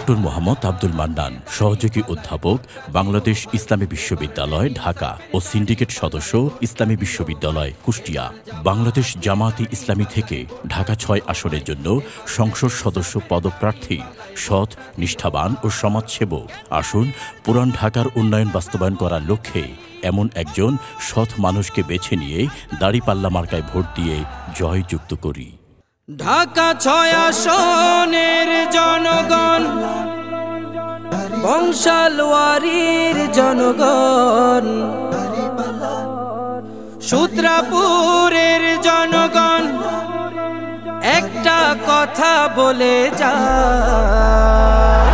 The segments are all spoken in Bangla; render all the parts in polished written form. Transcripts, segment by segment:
ডক্টর মোহাম্মদ আব্দুল মান্নান, সহযোগী অধ্যাপক, বাংলাদেশ ইসলামী বিশ্ববিদ্যালয় ঢাকা ও সিন্ডিকেট সদস্য, ইসলামী বিশ্ববিদ্যালয় কুষ্টিয়া। বাংলাদেশ জামায়াতে ইসলামী থেকে ঢাকা ৬ আসনের জন্য সংসদ সদস্য পদপ্রার্থী, সৎ, নিষ্ঠাবান ও সমাজসেবক। আসুন পুরান ঢাকার উন্নয়ন বাস্তবায়ন করার লক্ষ্যে এমন একজন সৎ মানুষকে বেছে নিয়ে দাঁড়িপাল্লা মার্কায় ভোট দিয়ে জয়যুক্ত করি। ঢাকা ৬ আসনের জনগণ, বংশালওয়ারির জনগণ, সূত্রাপুরের জনগণ একটা কথা বলে যায়,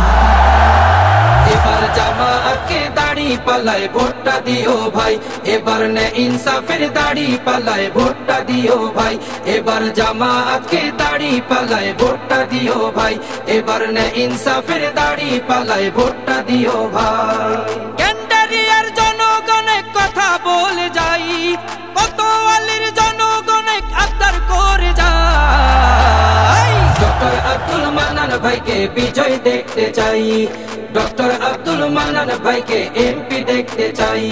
এবার জামাতকে দাঁড়িপাল্লায় ভোটটা দিও ভাই, এবার নে ইনসাফের দাঁড়িপাল্লায় ভোটটা দিও ভাই, এবার জামাতকে দাঁড়িপাল্লায় ভোটটা দিও ভাই, এবার নে ইনসাফের দাঁড়িপাল্লায় ভোটটা দিও ভাই। ক্যান্ডারিয়ার জনগণে কথা বলে যাই, কোতোয়ালির জনগণে আবদার করে যায়, ডক্টর আব্দুল মান্নান ভাইকে বিজয় দেখতে চাই, ডক্টর আব্দুল মান্নান ভাইকে এমপি দেখতে চাই।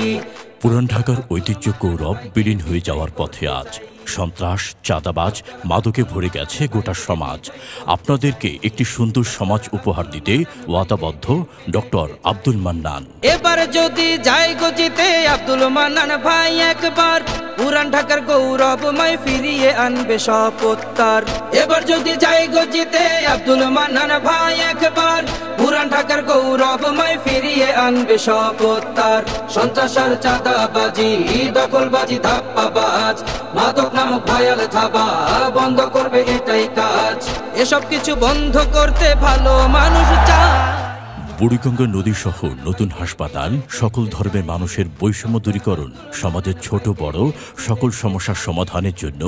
পুরান ঢাকার ঐতিহ্য গৌরব বিলীন হয়ে যাওয়ার পথে আজ। সন্ত্রাস, চাঁদাবাজ, মাদকে ভরে গেছে গোটা সমাজ। আপনাদেরকে একটি সুন্দর সমাজ উপহার দিতে ওয়াদাবদ্ধ ডক্টর আব্দুল মান্নান। এবার যদি যাই গজিতে আব্দুল মান্নান ভাই একবার, পুরান ঢাকার গৌরবময় ফিরিয়ে আনবে শপথ তার। এবার যদি যাই গজিতে আব্দুল মান্নান ভাই একবার, পুরান ঢাকার গৌরবময় ফিরিয়ে আনবে শপথ তার। সন্ত্রাস আর চাঁদাবাজি, দখলবাজি, ধাপ্পাবাজ, মাদক নামক ভয়াল থাবা বন্ধ করবে এটাই কাজ। এসব কিছু বন্ধ করতে ভালো মানুষ চায়। বুড়িগঙ্গা নদী সহ নতুন হাসপাতাল, সকল ধর্মের মানুষের বৈষম্য দূরীকরণ, সমাজের ছোট বড় সকল সমস্যার সমাধানের জন্য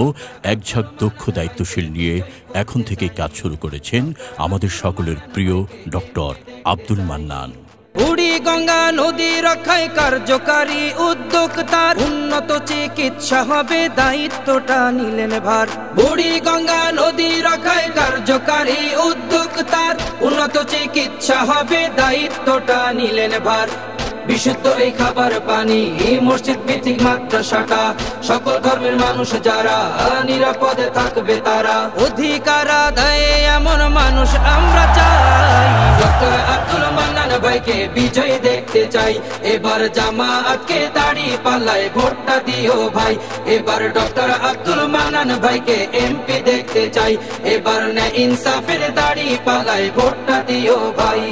একঝাঁক দক্ষ দায়িত্বশীল নিয়ে এখন থেকেই কাজ শুরু করেছেন আমাদের সকলের প্রিয় ডক্টর আব্দুল মান্নান। বুড়িগঙ্গা নদী রক্ষায় কার্যকারী উদ্যোগ তার, উন্নত চিকিৎসা হবে দায়িত্বটা নিলেন ভার। বুড়িগঙ্গা নদী রক্ষায় কার্যকারী উদ্যোগ তার, উন্নত চিকিৎসা হবে দায়িত্বটা নিলেন ভার। বিশুদ্ধ এই খাবার পানি, মসজিদ ভিত্তিক মাদ্রাসাটা, সকল ধর্মের মানুষ যারা নিরাপদে থাকবে তারা, অধিকার আদায়ে এমন মানুষ আমরা চাই। ডক্টর আব্দুল মান্নান ভাইকে বিজয় দেখতে চাই, এবার জামাতকে দাঁড়িপাল্লায় ভোটটা দিও ভাই, এবার ডক্টর আব্দুল মান্নান ভাইকে এমপি দেখতে চাই, এবার নে ইনসাফের দাঁড়িপাল্লায় ভোটটা দিও ভাই।